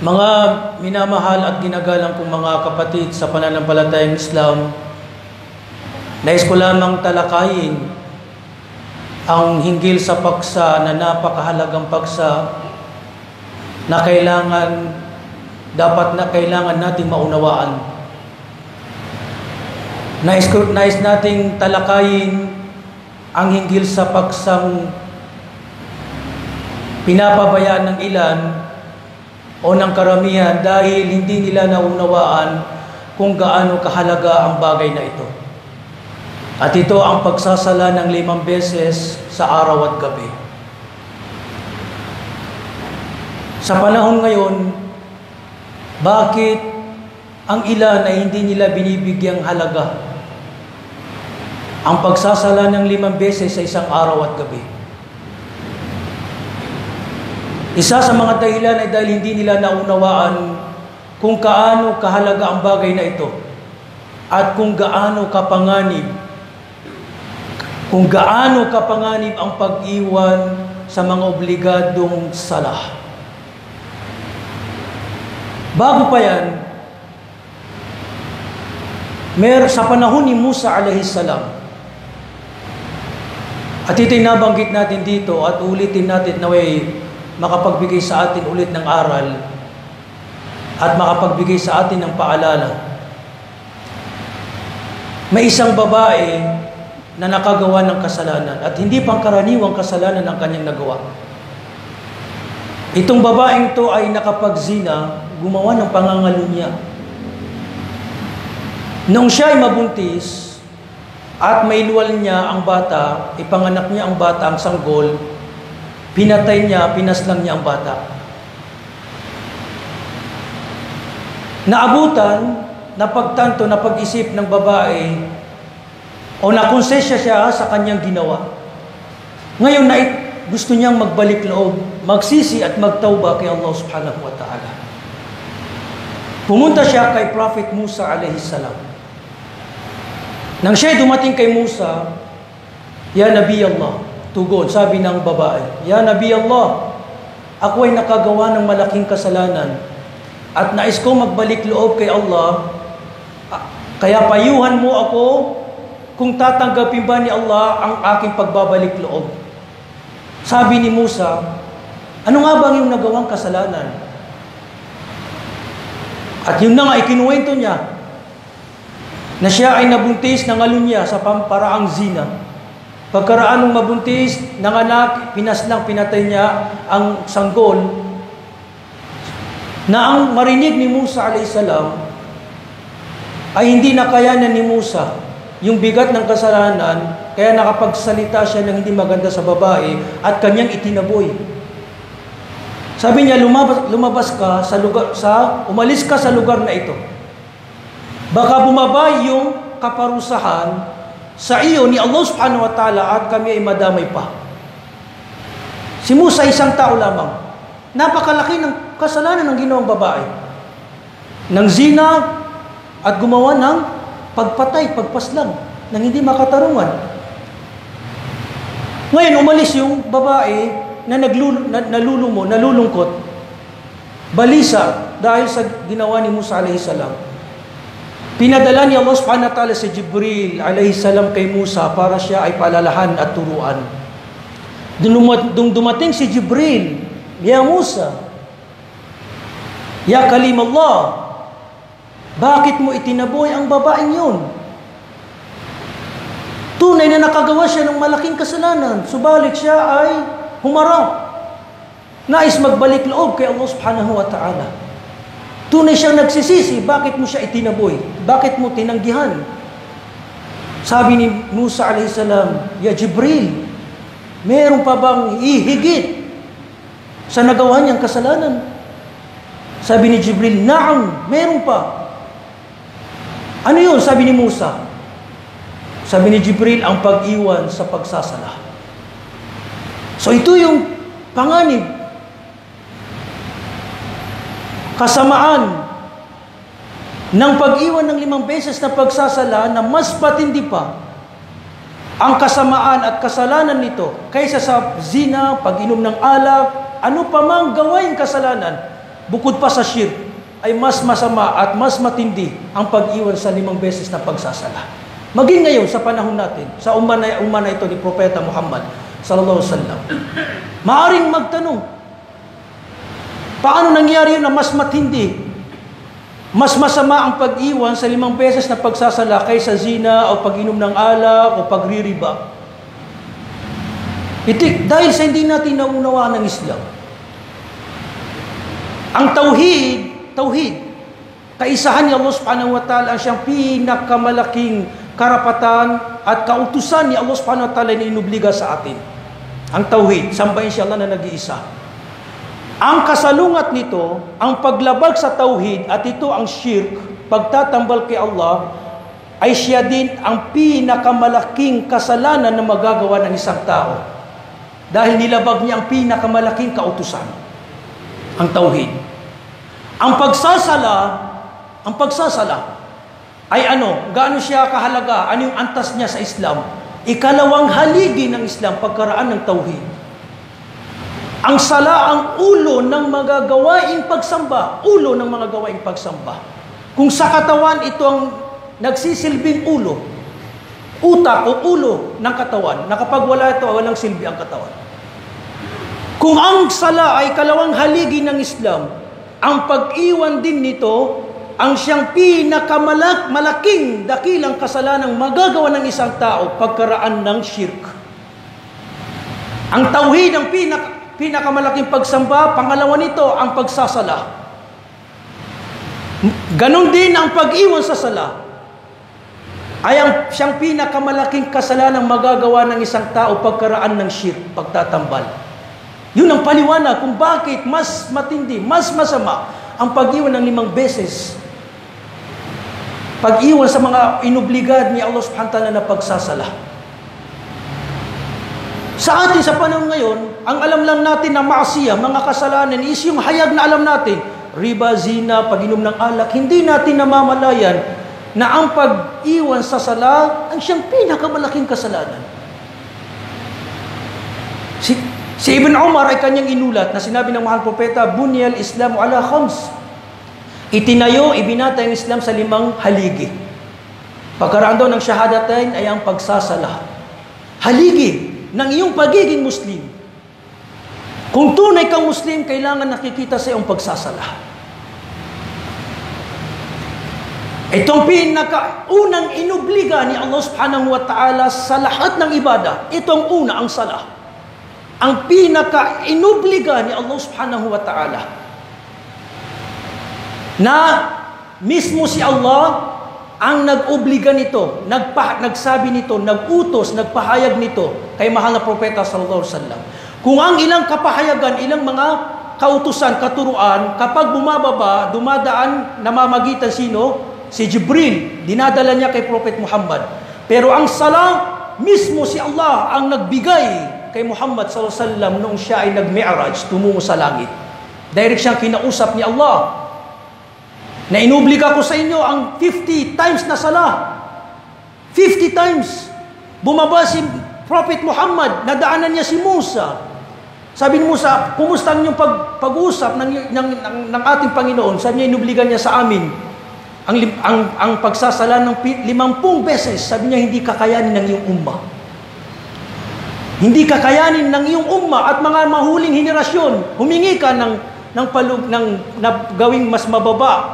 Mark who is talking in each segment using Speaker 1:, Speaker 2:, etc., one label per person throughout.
Speaker 1: Mga minamahal at ginagalang kong mga kapatid sa pananampalatayang Islam, nais ko lamang talakayin ang hinggil sa paksa na napakahalagang paksa na kailangan nating maunawaan. Nais nating talakayin ang hinggil sa paksang pinapabayaan ng ilan o ng karamihan dahil hindi nila naunawaan kung gaano kahalaga ang bagay na ito. At ito ang pagsasala ng 5 beses sa araw at gabi. Sa panahon ngayon, bakit ang ilan ay hindi nila binibigyang halaga ang pagsasala ng 5 beses sa isang araw at gabi? Isa sa mga dahilan ay dahil hindi nila naunawaan kung kaano kahalaga ang bagay na ito at kung gaano kapanganib ang pag-iwan sa mga obligadong sala. Bago pa yan, sa panahon ni Musa alayhis salam, at ito'y nabanggit natin dito at ulitin natin naway makapagbigay sa atin ulit ng aral at makapagbigay sa atin ng paalala. May isang babae na nakagawa ng kasalanan at hindi pangkaraniwang kasalanan ang kanyang nagawa. Itong babaeng to ay nakapagzina, gumawa ng pangangalunya. Noong siya ay mabuntis at may luwal niya ang bata, ipanganak niya ang bata, ang sanggol, pinatay niya, pinaslang niya ang bata. Naabutan, napagtanto, napag-isip ng babae o nakonsensya siya sa kanyang ginawa. Ngayon na gusto niyang magbalik loob, magsisi at magtauba kay Allah subhanahu wa ta'ala. Pumunta siya kay Prophet Musa alayhis salam. Nang siya'y dumating kay Musa, "Ya Nabi Allah," tugon, sabi ng babae, "Ya Nabi Allah, ako ay nakagawa ng malaking kasalanan at nais ko magbalik loob kay Allah, kaya payuhan mo ako kung tatanggapin ba ni Allah ang aking pagbabalik loob." Sabi ni Musa, "Ano nga bang yung nagawang kasalanan?" At yun na nga, ikinuwento niya na siya ay nabuntis ng alunya sa paraang zina. Pagkaraan ng mabuntis, nanganak, pinaslang, pinatay niya ang sanggol, na ang marinig ni Musa alayhis salam ay hindi nakayanan ni Musa yung bigat ng kasalanan, kaya nakapagsalita siya ng hindi maganda sa babae at kanyang itinaboy. Sabi niya, umalis ka sa lugar na ito. Baka bumaba yung kaparusahan sa iyo ni Allah subhanahu wa ta'ala at kami ay madamay pa. Si Musa isang tao lamang. Napakalaki ng kasalanan ng ginawang babae. Nang zina at gumawa ng pagpatay, pagpaslang, nang hindi makatarungan. Ngayon, umalis yung babae na nalulungkot, balisa dahil sa ginawa ni Musa alayhis salam. Pinadala ni Allah subhanahu wa ta'ala si Jibril alayhis salam kay Musa para siya ay palalahan at turuan. Dung dumating si Jibril, "Ya Musa, ya Kalim Allah, bakit mo itinaboy ang babaeng yun? Tunay na nakagawa siya ng malaking kasalanan, subalit siya ay humarap. Nais magbalik loob kay Allah subhanahu wa ta'ala. Tunay siyang nagsisisi, bakit mo siya itinaboy? Bakit mo tinanggihan?" Sabi ni Musa alayhis salam, "Ya Jibril, meron pa bang ihigit sa nagawa niyang kasalanan?" Sabi ni Jibril, "Naam, meron pa." "Ano yun?" sabi ni Musa. Sabi ni Jibril, "Ang pag-iwan sa pagsasala." So ito yung panganib, kasamaan ng pag-iwan ng 5 beses na pagsasala na mas patindi pa ang kasamaan at kasalanan nito kaysa sa zina, pag-inom ng alak, ano pa mang gawain kasalanan bukod pa sa shirk, ay mas masama at mas matindi ang pag-iwan sa 5 beses na pagsasala. Maging ngayon sa panahon natin, sa umma na ito ni Propeta Muhammad sallallahu alaihi wasallam. Maaring magtanong, paano nangyari yun na mas matindi, mas masama ang pag-iwan sa 5 beses na pagsasala kaysa zina o pag-inom ng alak o pagririba? Dahil sa hindi natin naunawaan ng Islam. Ang tauhid, kaisahan ni Allah subhanahu wa ta'ala ang siyang pinakamalaking karapatan at kautusan ni Allah subhanahu wa ta'ala na inubliga sa atin. Ang tauhid, sambahin siya Allah na nag-iisa. Ang kasalungat nito, ang paglabag sa tauhid at ito ang shirk, pagtatambal kay Allah, ay siya din ang pinakamalaking kasalanan na magagawa ng isang tao. Dahil nilabag niya ang pinakamalaking kautusan, ang tauhid. Ang pagsasala ay gaano siya kahalaga, ano yung antas niya sa Islam? Ikalawang haligi ng Islam, pagkaraan ng tauhid. Ang sala ang ulo ng mga gawaing pagsamba, ulo ng mga gawaing pagsamba. Kung sa katawan ito ang nagsisilbing ulo, utak o ulo ng katawan, na kapag wala ito, walang silbi ang katawan. Kung ang sala ay kalawang haligi ng Islam, ang pag-iwan din nito ang siyang pinakamalaking dakilang kasalanang magagawa ng isang tao, pagkaraan ng shirk. Ang tauhid ang pinakamalaking pagsamba, pangalawa nito ang pagsasala. Ganon din ang pag-iwan sa sala ay ang siyang pinakamalaking kasalanang magagawa ng isang tao, pagkaraan ng shirk, pagtatambal. Yun ang paliwanag kung bakit mas matindi, mas masama ang pag-iwan ng 5 beses. Pag-iwan sa mga inobligad ni Allah subhanahu wa ta'ala na pagsasala. Sa atin, sa panahon ngayon, ang alam lang natin na maasiya, mga kasalanan, is yung hayag na alam natin. Riba, zina, pag-inom ng alak. Hindi natin namamalayan na ang pag-iwan sa ang siyang pinakamalaking kasalanan. Si Ibn Umar ay kanyang inulat na sinabi ng mahal propeta, Bunyal Islamu ala khams. Itinayo, ibinata ang Islam sa 5 haligi. Pagkaraan daw ng shahadatain ay ang pagsasala. Haligi ng iyong pagiging Muslim. Kung tunay kang Muslim, kailangan nakikita sa iyong pagsasala. Itong pinakaunang inubliga ni Allah subhanahu wa ta'ala sa lahat ng ibada, itong una, ang salah. Ang pinaka-inubliga ni Allah subhanahu wa ta'ala na mismo si Allah ang nag-obliga nito, nagsabi nito, nagutos, nagpahayag nito kay mahal na propeta sallallahu alaihi wasallam. Kung ang ilang kapahayagan, ilang mga kautusan, katuruan, kapag bumababa, dumadaan, namamagitan sino? Si Jibril, dinadala niya kay Prophet Muhammad. Pero ang salam, mismo si Allah ang nagbigay kay Muhammad sallallahu alaihi wasallam noong siya ay nag-mi'raj, tumungo sa langit. Direct siyang kinausap ni Allah na inubliga ko sa inyo ang 50 times na sala. 50 times. Bumaba si Prophet Muhammad, nadaanan niya si Musa. Sabi ni Musa, kumusta ang inyong pag-usap ng ating Panginoon? Sabi niya, inubligan niya sa amin ang pagsasala ng 50 beses. Sabi niya, hindi kakayanin ng iyong ummah. Hindi kakayanin ng iyong umma at mga mahuling henerasyon. Humingi ka ng gawing mas mababa,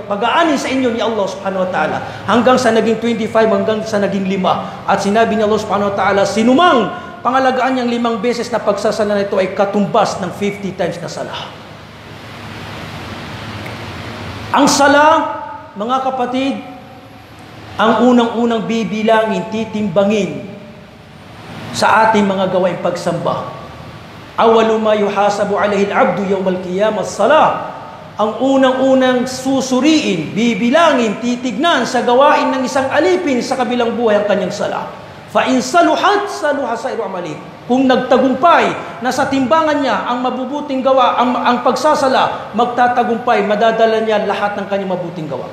Speaker 1: pag-aanin sa inyo ni Allah subhanahu wa ta'ala. Hanggang sa naging 25, hanggang sa naging 5. At sinabi ni Allah subhanahu wa ta'ala, sinumang pangalagaan niyang 5 beses na pagsasala na ito ay katumbas ng 50 times na sala. Ang sala, mga kapatid, ang unang-unang bibilangin, titimbangin sa ating mga gawaing pagsamba. Awalu ma yuhasabu alayhi al-'abdu yawm al-qiyamah as-salah. Ang unang-unang susuriin, bibilangin, titignan sa gawain ng isang alipin sa kabilang buhay ang kanyang sala. Fa in saluhat, saluha sairu amali. Kung nagtagumpay na sa timbangan niya ang mabubuting gawa, ang pagsasala, magtatagumpay, madadala niya lahat ng kanyang mabuting gawa.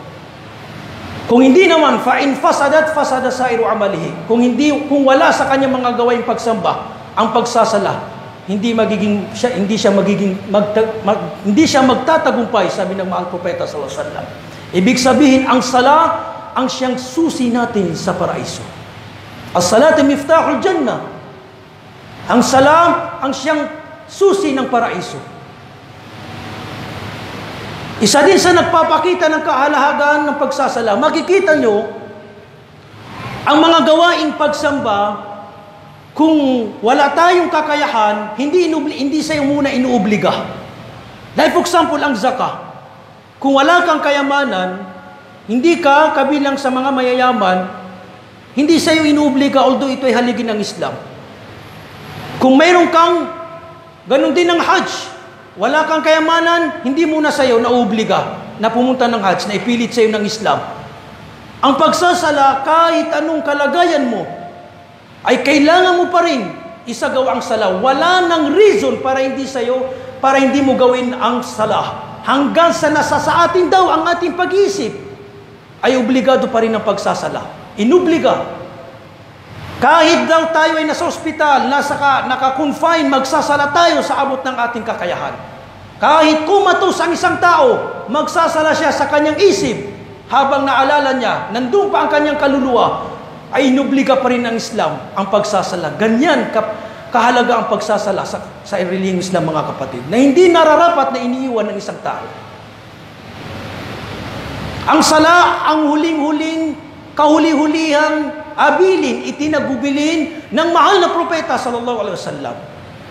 Speaker 1: Kung hindi naman, fa in fasadat, fasada sairu amalihi. Kung wala sa kanyang mga gawaing pagsamba, ang pagsasala, hindi siya magtatagumpay, sabi ng mahal propeta sallallahu alaihi wasallam. Ibig sabihin, ang sala ang siyang susi natin sa paraiso. As-salatu miftahul jannah. Ang sala ang siyang susi ng paraiso. Isa din sa nagpapakita ng kahalagahan ng pagsasala. Makikita nyo, ang mga gawaing pagsamba, kung wala tayong kakayahan, hindi sa'yo muna inuobliga. Like for example, ang zakah. Kung wala kang kayamanan, hindi ka kabilang sa mga mayayaman, hindi sa'yo inuobliga, although ito ay haligi ng Islam. Kung mayroon kang, ganun din ng Hajj, wala kang kayamanan, hindi muna sa'yo nauobliga na pumunta ng Hajj, na ipilit sa'yo ng Islam. Ang pagsasala, kahit anong kalagayan mo, ay kailangan mo pa rin isagawa ang sala. Wala nang reason para hindi mo gawin ang sala. Hanggang sa nasa sa atin daw ang ating pag-iisip, ay obligado pa rin ang pagsasala. Inubliga. Kahit daw tayo ay nasa ospital, naka-confine, magsasala tayo sa abot ng ating kakayahan. Kahit kumatos ang isang tao, magsasala siya sa kanyang isip, habang naalala niya, nandun pa ang kanyang kaluluwa, ay inubliga pa rin ng Islam ang pagsasala. Ganyan kahalaga ang pagsasala sa relihiyong Islam, mga kapatid, na hindi nararapat na iniiwan ng isang tao. Ang sala, ang huling-huling, kahuli-hulihang abilin, itinagubilin ng mahal na propeta sallallahu alaihi wasallam.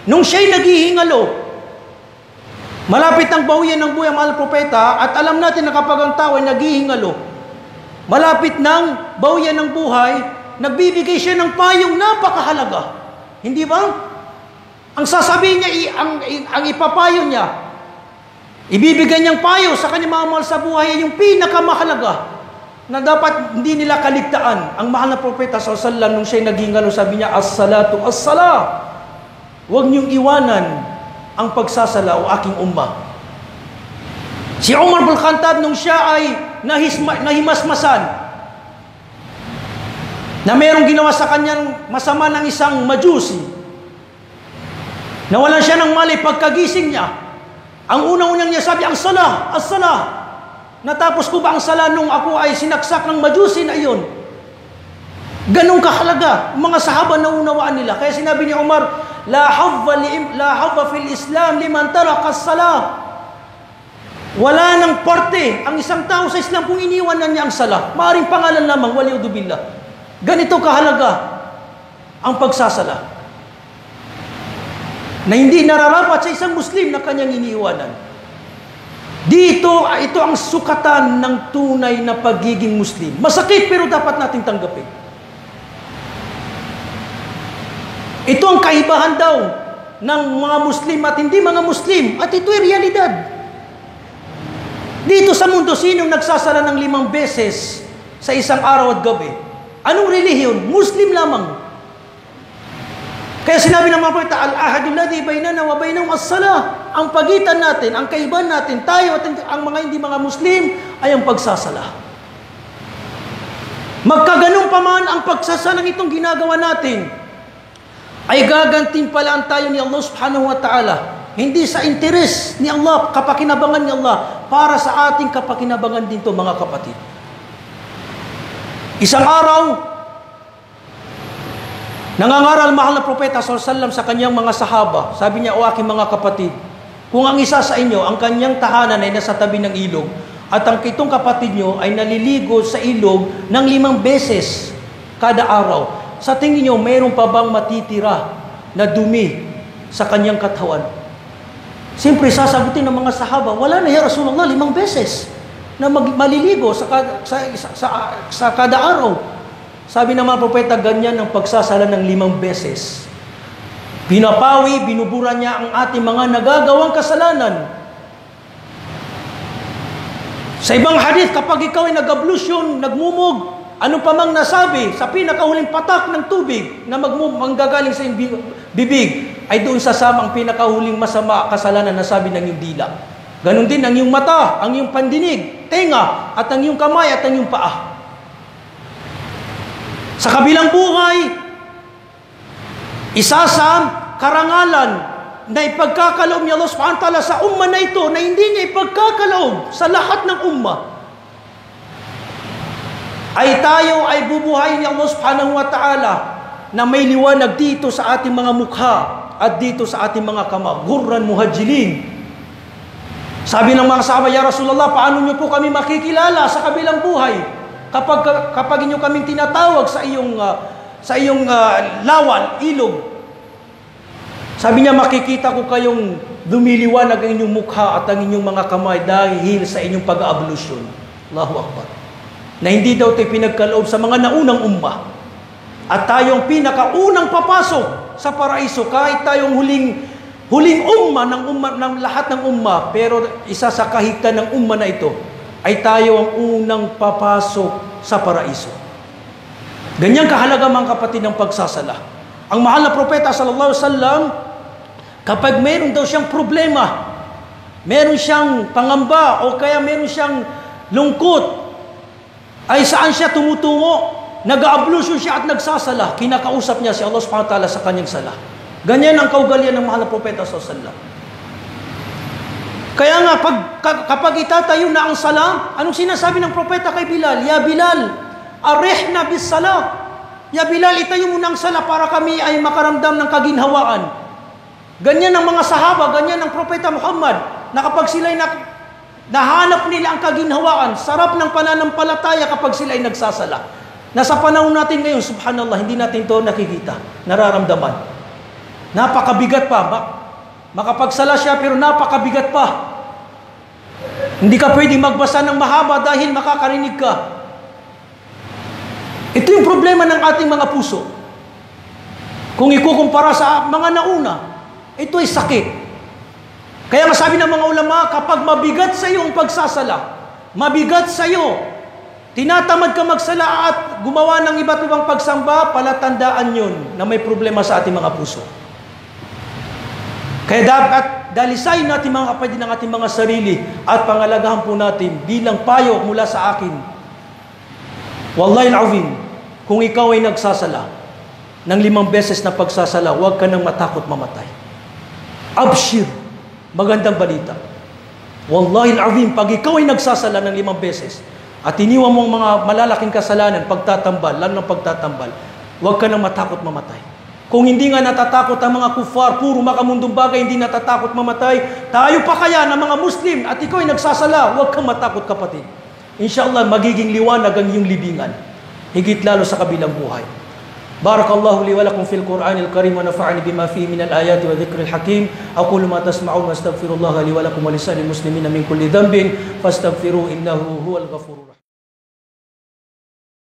Speaker 1: Nung siya'y naghihingalo, malapit ang bawian ng buhay ang mahal na propeta, at alam natin na kapag ang tao ay naghihingalo, malapit ng bawian ng buhay, nagbibigay siya ng payong napakahalaga. Hindi ba? Ang sasabihin niya, ang ipapayo niya, ibibigay niyang payo sa kanyang mga mahal sa buhay, ay yung pinakamahalaga na dapat hindi nila kaligtaan. Ang mahal na propeta sallallahu alaihi wasallam, nung siya'y naghingalo, sabi niya, as-salatu as-sala. Huwag niyong iwanan ang pagsasala o aking ummah. Si Umar bin Khattab, nung siya ay nahimasmasan na mayroong ginawa sa kanyang masama ng isang majusi, nawalan siya ng mali, pagkagising niya, ang unang-unang niya sabi, ang sala, as-sala. Natapos ko ba ang sala nung ako ay sinaksak ng majusi na iyon? Ganong kahalaga. Mga sahaba na unawaan nila. Kaya sinabi ni Umar, la hawwa fil Islam liman taraka as-sala. Wala nang parte ang isang tao sa Islam kung iniwanan niya ang sala. Maaring pangalan lamang, waliudubillah. Ganito kahalaga ang pagsasala, na hindi nararapat sa isang Muslim na kanyang iniiwanan. Ito ang sukatan ng tunay na pagiging Muslim. Masakit pero dapat natin tanggapin. Ito ang kaibahan daw ng mga Muslim at hindi mga Muslim. At ito ay realidad. Dito sa mundo, sinong nagsasala ng 5 beses sa isang araw at gabi? Anong relihiyon? Muslim lamang. Kaya sinabi ng mga propeta, al-ahadul ladhi bainana wa bainahum as-salah. Ang pagitan natin, ang kaibahan natin, tayo at ang mga hindi mga Muslim, ay ang pagsasala. Magkaganong pa man ang pagsasalang itong ginagawa natin, ay gagantimpalaan tayo ni Allah subhanahu wa ta'ala. Hindi sa interes ni Allah, kapakinabangan ni Allah, para sa ating kapakinabangan din to, mga kapatid. Isang araw, nangangaral mahal na propeta sallallahu alaihi wasallam sa kanyang mga sahaba. Sabi niya, o aking mga kapatid, kung ang isa sa inyo, ang kanyang tahanan ay nasa tabi ng ilog, at ang itong kapatid nyo ay naliligo sa ilog ng 5 beses kada araw, sa tingin nyo, mayroon pa bang matitira na dumi sa kanyang katawan? Siyempre, sasagutin ng mga sahaba, wala na ya Rasulullah, 5 beses na maliligo sa kada araw. Sabi ng mga propeta, ganyan ang pagsasala ng 5 beses. Pinapawi, binubura niya ang ating mga nagagawang kasalanan. Sa ibang hadith, kapag ikaw ay nag-ablusyon, nagmumog, ano pa mang nasabi sa pinakahuling patak ng tubig na manggagaling sa iyong bibig, ay doon sasama ang pinakahuling masama kasalanan na sabi ng iyong dila. Ganon din ang iyong mata, ang iyong pandinig, tenga, at ang iyong kamay at ang iyong paa. Sa kabilang buhay, isa sa karangalan na ipagkakaloob ni Allah subhanahu wa ta'ala sa umma na ito na hindi niya ipagkakaloob sa lahat ng umma, ay tayo ay bubuhayin ni Allah subhanahu wa ta'ala na may liwanag dito sa ating mga mukha at dito sa ating mga kamay, ghurran muhajjilin. Sabi ng mga sahaba, ya Rasulullah, paano niyo po kami makikilala sa kabilang buhay kapag inyo kaming tinatawag sa iyong lawal, ilog? Sabi niya, makikita ko kayong dumiliwanag ang inyong mukha at ang inyong mga kamay dahil sa inyong pag-ablusyon. Allahu Akbar. Na hindi daw tayo pinagkaloob sa mga naunang umma. At tayong pinakaunang papasok sa paraiso, kahit tayong huling umma ng lahat ng umma, pero isa sa kahitan ng umma na ito, ay tayo ang unang papasok sa paraiso. Ganyang kahalaga mga kapatid ng pagsasala. Ang mahal na propeta sallallahu alaihi wasallam, kapag meron daw siyang problema, meron siyang pangamba o kaya meron siyang lungkot, ay saan siya tumutungo? Nag-ablusyon siya at nagsasala. Kinakausap niya si Allah subhanahu wa ta'ala sa kanyang sala. Ganyan ang kaugalian ng mahal na propeta sallallahu alaihi wasallam. Kaya nga, kapag itatayo na ang sala, anong sinasabi ng propeta kay Bilal? Ya Bilal, arihna bis sala. Ya Bilal, itayo mo ng sala para kami ay makaramdam ng kaginhawaan. Ganyan ang mga sahaba, ganyan ang propeta Muhammad, na kapag sila'y nahanap nila ang kaginhawaan, sarap ng pananampalataya kapag sila'y nagsasala. Nasa panahon natin ngayon, subhanallah, hindi natin ito nakikita, nararamdaman. Napakabigat pa. Makapagsala siya pero napakabigat pa. Hindi ka pwedeng magbasa ng mahaba dahil makakarinig ka. Ito yung problema ng ating mga puso. Kung ikukumpara sa mga nauna, ito ay sakit. Kaya masabi ng mga ulama, kapag mabigat sa iyo ang pagsasala, mabigat sa iyo, tinatamad ka magsala at gumawa ng iba't ibang pagsamba, palatandaan yun na may problema sa ating mga puso. Kaya dapat dalisayin natin mga kapatid ng ating mga sarili at pangalagahan po natin bilang payo mula sa akin. Wallahi al-azim, kung ikaw ay nagsasala ng 5 beses na pagsasala, huwag ka nang matakot mamatay. Abshir, magandang balita. Wallahi al-azim, pag ikaw ay nagsasala ng 5 beses, at iniwan mo ang mga malalaking kasalanan, pagtatambal, lalo ng pagtatambal, huwag ka nang matakot mamatay. Kung hindi nga natatakot ang mga kufar, puro makamundong bagay, hindi natatakot mamatay, tayo pa kaya na mga Muslim at ikaw ay nagsasala, huwag kang matakot kapatid. Inshallah, magiging liwanag ang iyong libingan, higit lalo sa kabilang buhay. Barakallahu li wa lakum fil Qur'anil Karim wa nafa'ani bima fihi min al-ayati wa dhikril hakim. Aqulu ma tasma'un wa astaghfirullaha li wa lakum wa lisa'il muslimina min kulli dhanbin fastaghfiruhu innahu huwal ghafurur rahim.